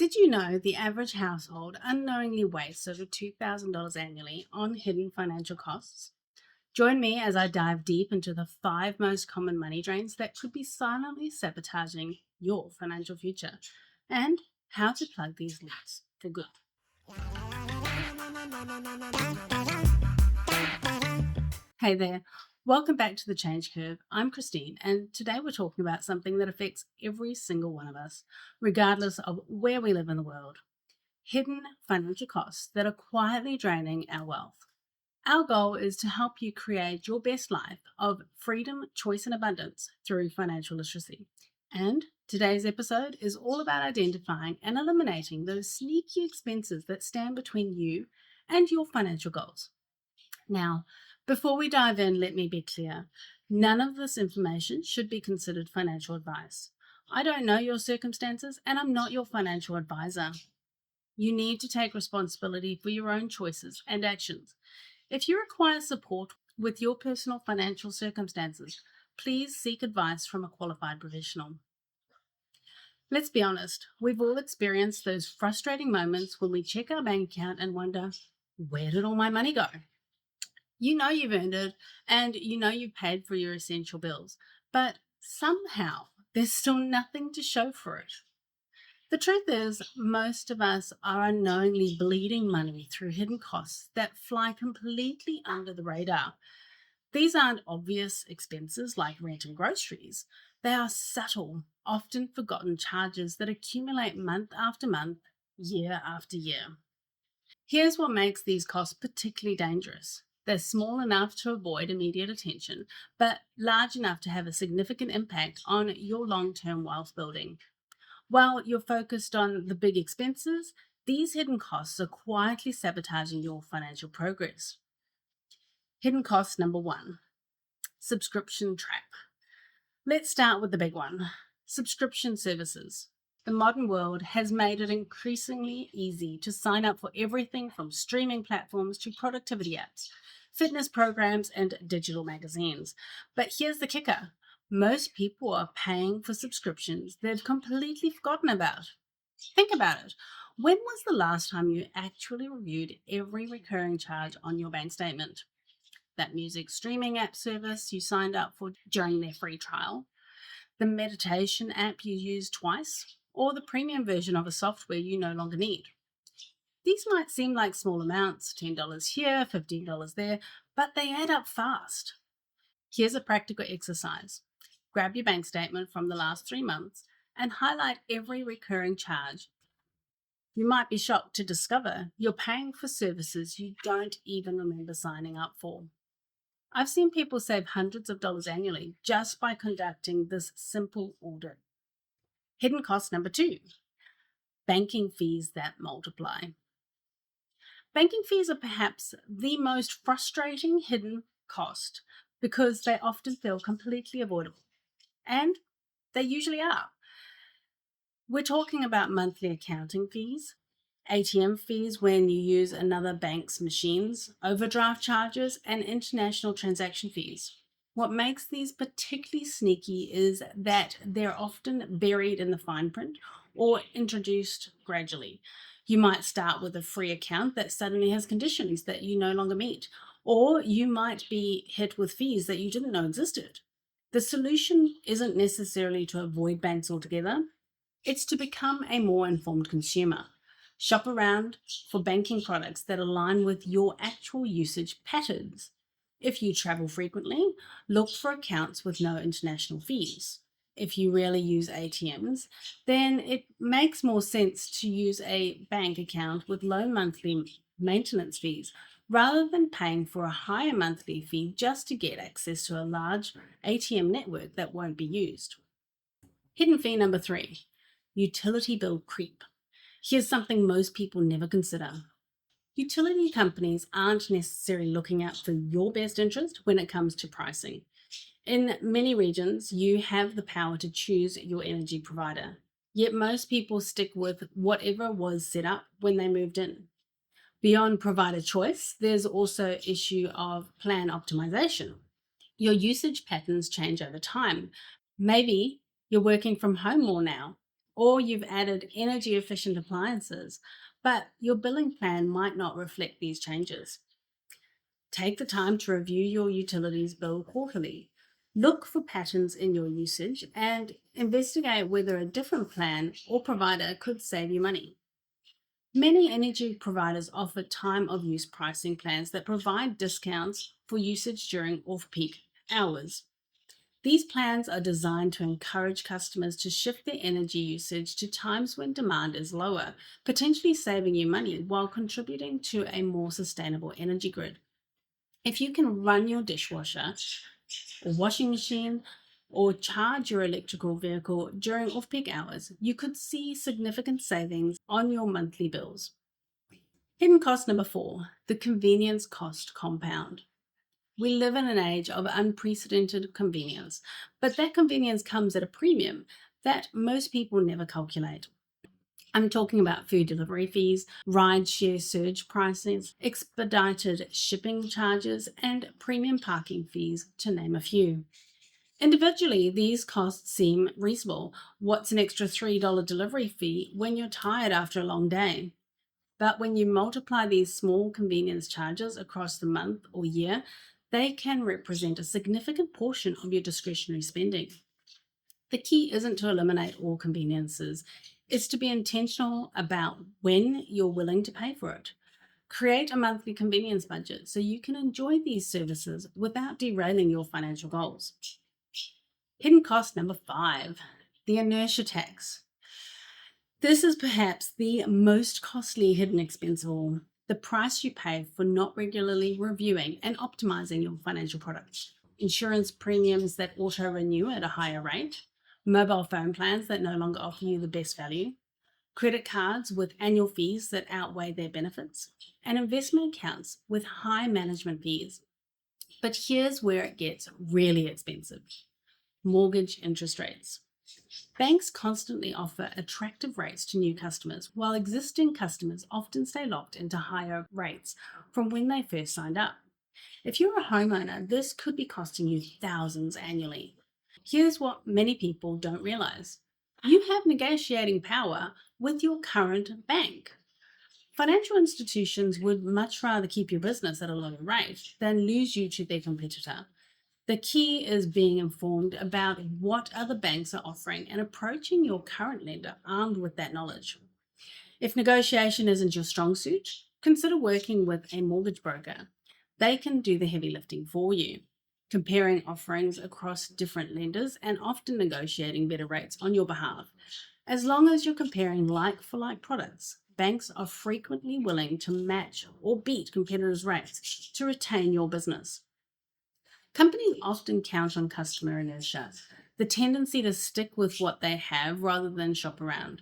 Did you know the average household unknowingly wastes over $2,000 annually on hidden financial costs? Join me as I dive deep into the five most common money drains that could be silently sabotaging your financial future and how to plug these leaks for good. Hey there, welcome back to the Change Curve. I'm Christine, and today we're talking about something that affects every single one of us, regardless of where we live in the world: hidden financial costs that are quietly draining our wealth. Our goal is to help you create your best life of freedom, choice, and abundance through financial literacy. And today's episode is all about identifying and eliminating those sneaky expenses that stand between you and your financial goals. Now, before we dive in, let me be clear. None of this information should be considered financial advice. I don't know your circumstances, and I'm not your financial advisor. You need to take responsibility for your own choices and actions. If you require support with your personal financial circumstances, please seek advice from a qualified professional. Let's be honest, we've all experienced those frustrating moments when we check our bank account and wonder, where did all my money go? You know you've earned it and you know you've paid for your essential bills, but somehow there's still nothing to show for it. The truth is, most of us are unknowingly bleeding money through hidden costs that fly completely under the radar. These aren't obvious expenses like rent and groceries. They are subtle, often forgotten charges that accumulate month after month, year after year. Here's what makes these costs particularly dangerous. They're small enough to avoid immediate attention, but large enough to have a significant impact on your long-term wealth building. While you're focused on the big expenses, these hidden costs are quietly sabotaging your financial progress. Hidden cost number one: subscription trap. Let's start with the big one: subscription services. The modern world has made it increasingly easy to sign up for everything from streaming platforms to productivity apps, fitness programs, and digital magazines. But here's the kicker: most people are paying for subscriptions they've completely forgotten about. Think about it. When was the last time you actually reviewed every recurring charge on your bank statement? That music streaming app service you signed up for during their free trial, the meditation app you used twice, or the premium version of a software you no longer need. These might seem like small amounts, $10 here, $15 there, but they add up fast. Here's a practical exercise. Grab your bank statement from the last 3 months and highlight every recurring charge. You might be shocked to discover you're paying for services you don't even remember signing up for. I've seen people save hundreds of dollars annually just by conducting this simple audit. Hidden cost number two: banking fees that multiply. Banking fees are perhaps the most frustrating hidden cost because they often feel completely avoidable. And they usually are. We're talking about monthly accounting fees, ATM fees when you use another bank's machines, overdraft charges, and international transaction fees. What makes these particularly sneaky is that they're often buried in the fine print or introduced gradually. You might start with a free account that suddenly has conditions that you no longer meet, or you might be hit with fees that you didn't know existed. The solution isn't necessarily to avoid banks altogether, it's to become a more informed consumer. Shop around for banking products that align with your actual usage patterns. If you travel frequently, look for accounts with no international fees. If you rarely use ATMs, then it makes more sense to use a bank account with low monthly maintenance fees rather than paying for a higher monthly fee just to get access to a large ATM network that won't be used. Hidden fee number three: utility bill creep. Here's something most people never consider. Utility companies aren't necessarily looking out for your best interest when it comes to pricing. In many regions, you have the power to choose your energy provider, yet most people stick with whatever was set up when they moved in. Beyond provider choice, there's also issue of plan optimization. Your usage patterns change over time. Maybe you're working from home more now, or you've added energy efficient appliances, but your billing plan might not reflect these changes. Take the time to review your utilities bill quarterly. Look for patterns in your usage and investigate whether a different plan or provider could save you money. Many energy providers offer time of use pricing plans that provide discounts for usage during off peak hours. These plans are designed to encourage customers to shift their energy usage to times when demand is lower, potentially saving you money while contributing to a more sustainable energy grid. If you can run your dishwasher or washing machine or charge your electrical vehicle during off peak hours, you could see significant savings on your monthly bills. Hidden cost number 4, the convenience cost compound. We live in an age of unprecedented convenience, but that convenience comes at a premium that most people never calculate. I'm talking about food delivery fees, ride share surge prices, expedited shipping charges, and premium parking fees, to name a few. Individually, these costs seem reasonable. What's an extra $3 delivery fee when you're tired after a long day? But when you multiply these small convenience charges across the month or year, they can represent a significant portion of your discretionary spending. The key isn't to eliminate all conveniences, it's to be intentional about when you're willing to pay for it. Create a monthly convenience budget so you can enjoy these services without derailing your financial goals. Hidden cost number 5, the inertia tax. This is perhaps the most costly hidden expense of all, the price you pay for not regularly reviewing and optimizing your financial products. Insurance premiums that auto renew at a higher rate, mobile phone plans that no longer offer you the best value, credit cards with annual fees that outweigh their benefits, and investment accounts with high management fees. But here's where it gets really expensive: mortgage interest rates. Banks constantly offer attractive rates to new customers, while existing customers often stay locked into higher rates from when they first signed up. If you're a homeowner, this could be costing you thousands annually. Here's what many people don't realize: you have negotiating power with your current bank. Financial institutions would much rather keep your business at a lower rate than lose you to their competitor. The key is being informed about what other banks are offering and approaching your current lender armed with that knowledge. If negotiation isn't your strong suit, consider working with a mortgage broker. They can do the heavy lifting for you, comparing offerings across different lenders and often negotiating better rates on your behalf. As long as you're comparing like for like products, banks are frequently willing to match or beat competitors' rates to retain your business. Companies often count on customer inertia, the tendency to stick with what they have rather than shop around.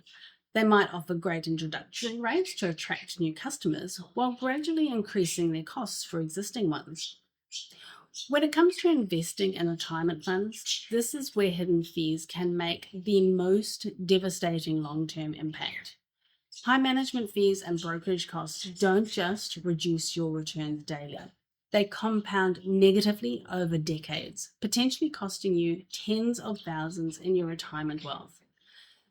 They might offer great introductory rates to attract new customers while gradually increasing their costs for existing ones. When it comes to investing in retirement funds, this is where hidden fees can make the most devastating long term impact. High management fees and brokerage costs don't just reduce your returns daily. They compound negatively over decades, potentially costing you tens of thousands in your retirement wealth.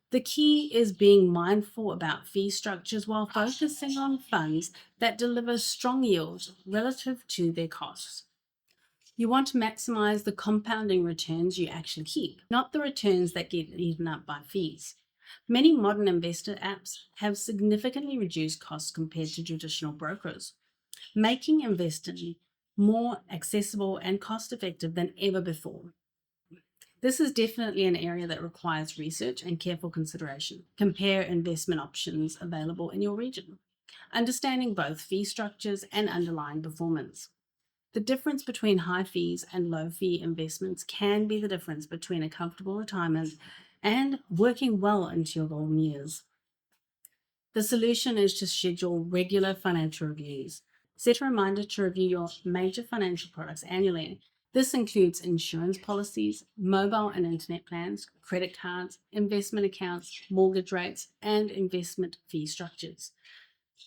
The key is being mindful about fee structures while focusing on funds that deliver strong yields relative to their costs. You want to maximize the compounding returns you actually keep, not the returns that get eaten up by fees. Many modern investor apps have significantly reduced costs compared to traditional brokers, making investing more accessible and cost effective than ever before. This is definitely an area that requires research and careful consideration. Compare investment options available in your region, understanding both fee structures and underlying performance. The difference between high fees and low fee investments can be the difference between a comfortable retirement and working well into your golden years. The solution is to schedule regular financial reviews. Set a reminder to review your major financial products annually. This includes insurance policies, mobile and internet plans, credit cards, investment accounts, mortgage rates, and investment fee structures.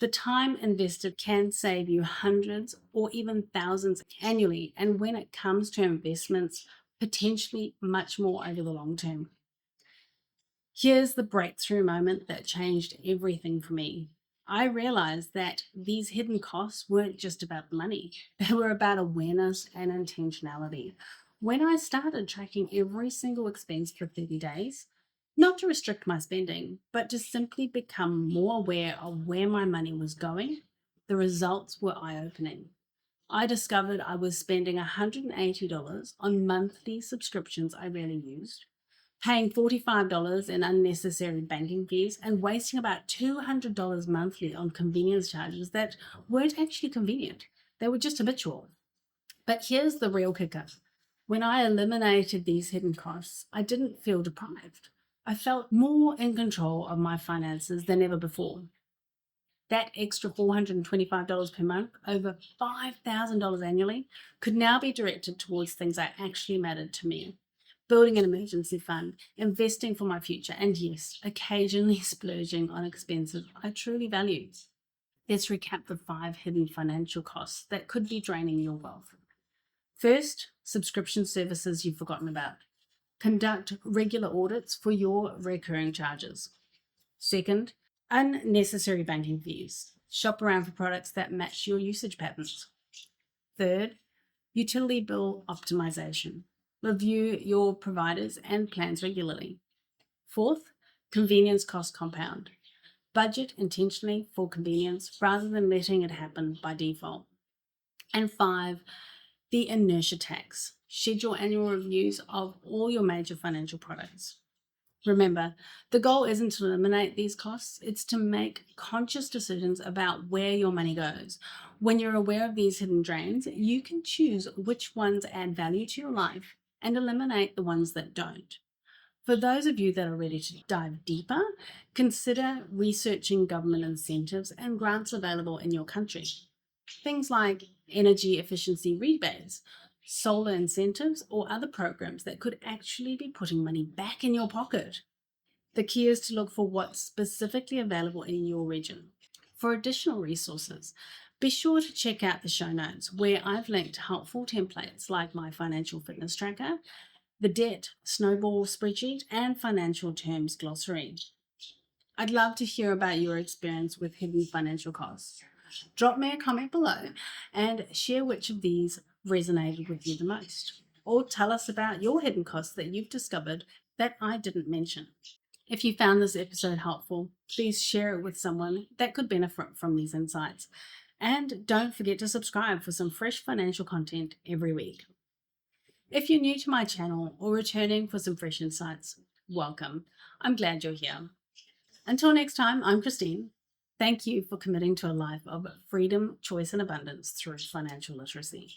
The time invested can save you hundreds or even thousands annually, and when it comes to investments, potentially much more over the long term. Here's the breakthrough moment that changed everything for me. I realized that these hidden costs weren't just about the money, they were about awareness and intentionality. When I started tracking every single expense for 30 days, not to restrict my spending, but to simply become more aware of where my money was going, the results were eye opening. I discovered I was spending $180 on monthly subscriptions I rarely used, paying $45 in unnecessary banking fees, and wasting about $200 monthly on convenience charges that weren't actually convenient. They were just habitual. But here's the real kicker. When I eliminated these hidden costs, I didn't feel deprived. I felt more in control of my finances than ever before. That extra $425 per month, over $5,000 annually, could now be directed towards things that actually mattered to me. Building an emergency fund, investing for my future, and yes, occasionally splurging on expenses I truly value. Let's recap the 5 hidden financial costs that could be draining your wealth. First, subscription services you've forgotten about. Conduct regular audits for your recurring charges. Second, unnecessary banking fees. Shop around for products that match your usage patterns. Third, utility bill optimization. Review your providers and plans regularly. Fourth, convenience cost compound. Budget intentionally for convenience rather than letting it happen by default. And 5, the inertia tax. Schedule annual reviews of all your major financial products. Remember, the goal isn't to eliminate these costs, it's to make conscious decisions about where your money goes. When you're aware of these hidden drains, you can choose which ones add value to your life and eliminate the ones that don't. For those of you that are ready to dive deeper, consider researching government incentives and grants available in your country. Things like energy efficiency rebates, solar incentives, or other programs that could actually be putting money back in your pocket. The key is to look for what's specifically available in your region. For additional resources, be sure to check out the show notes where I've linked helpful templates like my financial fitness tracker, the debt snowball spreadsheet, and financial terms glossary. I'd love to hear about your experience with hidden financial costs. Drop me a comment below and share which of these resonated with you the most. Or tell us about your hidden costs that you've discovered that I didn't mention. If you found this episode helpful, please share it with someone that could benefit from these insights. And don't forget to subscribe for some fresh financial content every week. If you're new to my channel or returning for some fresh insights, welcome. I'm glad you're here. Until next time, I'm Christine. Thank you for committing to a life of freedom, choice, and abundance through financial literacy.